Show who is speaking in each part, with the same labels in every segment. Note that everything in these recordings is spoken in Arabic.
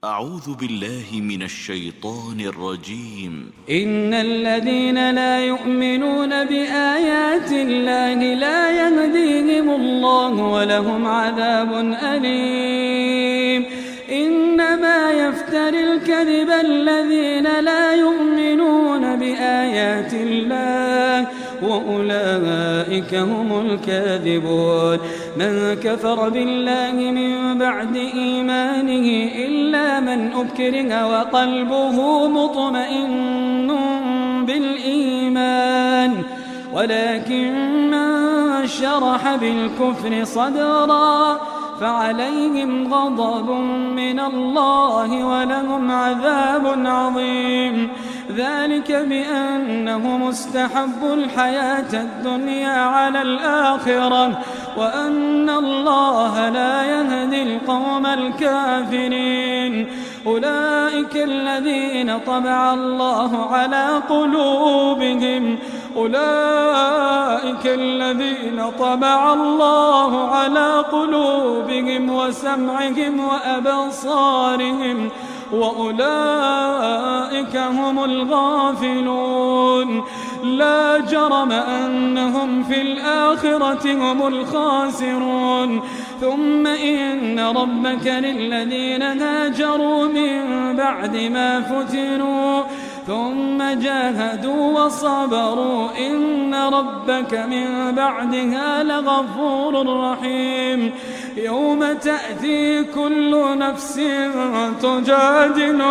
Speaker 1: أعوذ بالله من الشيطان الرجيم.
Speaker 2: إن الذين لا يؤمنون بآيات الله لا يهديهم الله ولهم عذاب أليم. إنما يفتري الكذب الذين لا يؤمنون بآيات الله وأولئك هم الكاذبون. من كفر بالله من بعد إيمانه إلا من أكره وقلبه مطمئن بالإيمان ولكن من شرح بالكفر صدرا فعليهم غضب من الله ولهم عذاب عظيم. ذلك بأنهم استحبوا الحياة الدنيا على الآخرة وأن الله لا يهدي القوم الكافرين. أولئك الذين طبع الله على قلوبهم وسمعهم وأبصارهم وأولئك هم الغافلون. لا جرم أنهم في الآخرة هم الخاسرون. ثم إن ربك للذين هاجروا من بعد ما فتنوا ثم جاهدوا وصبروا إن ربك من بعدها لغفور رحيم. يوم تأتي كل نفس تجادل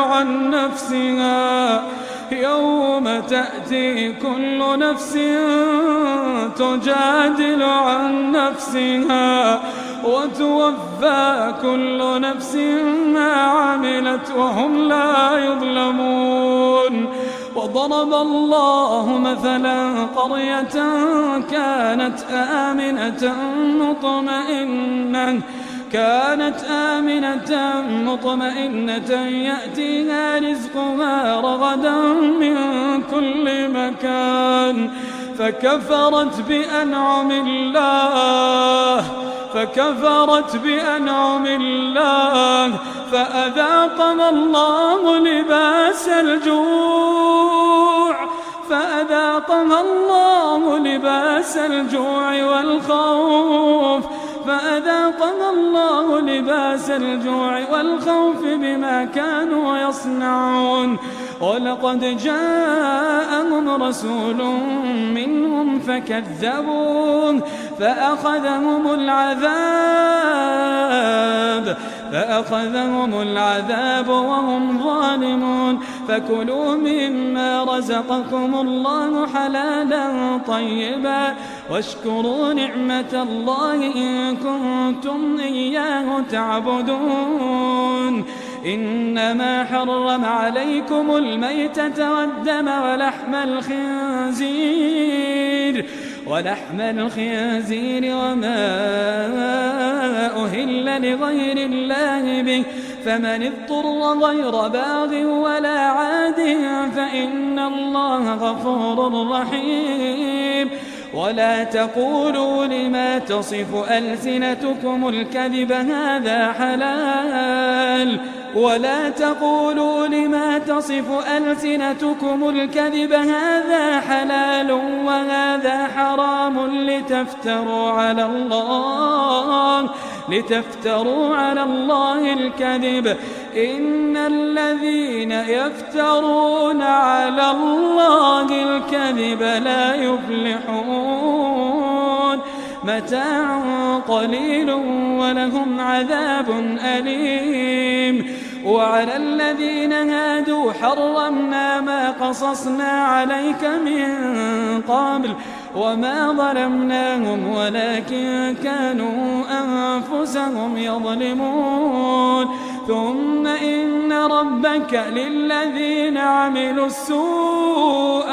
Speaker 2: عن نفسها وتوفى كل نفس ما عملت وهم لا يظلمون. وضرب الله مثلا قرية كانت آمنة مطمئنة يأتيها رزقها رغدا من كل مكان فكفرت بأنعم الله فأذاقها الله لباس الجوع والخوف بما كانوا يصنعون. ولقد جاءهم رسول منهم فكذبوه فأخذهم العذاب وهم ظالمون. فكلوا مما رزقكم الله حلالا طيبا واشكروا نعمة الله إن كنتم إياه تعبدون. إنما حرم عليكم الميتة والدم ولحم الخنزير وما أهل لغير الله به فمن اضطر غير باغ ولا عاد فإن الله غفور رحيم. ولا تقولوا لما تصف ألسنتكم الكذب هذا حلال وهذا حرام لتفتروا على الله الكذب. إن الذين يفترون على الله الكذب لا يفلحون. متاع قليل ولهم عذاب أليم. وعلى الذين هادوا حرمنا ما قصصنا عليك من قبل وما ظلمناهم ولكن كانوا أنفسهم يظلمون. ثم إن ربك للذين عملوا السوء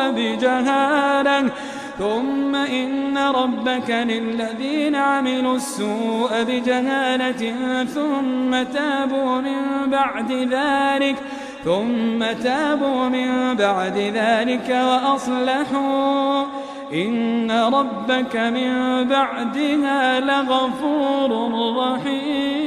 Speaker 2: بجهالة ثم تابوا من بعد ذلك وأصلحوا إن ربك من بعدها لغفور رحيم.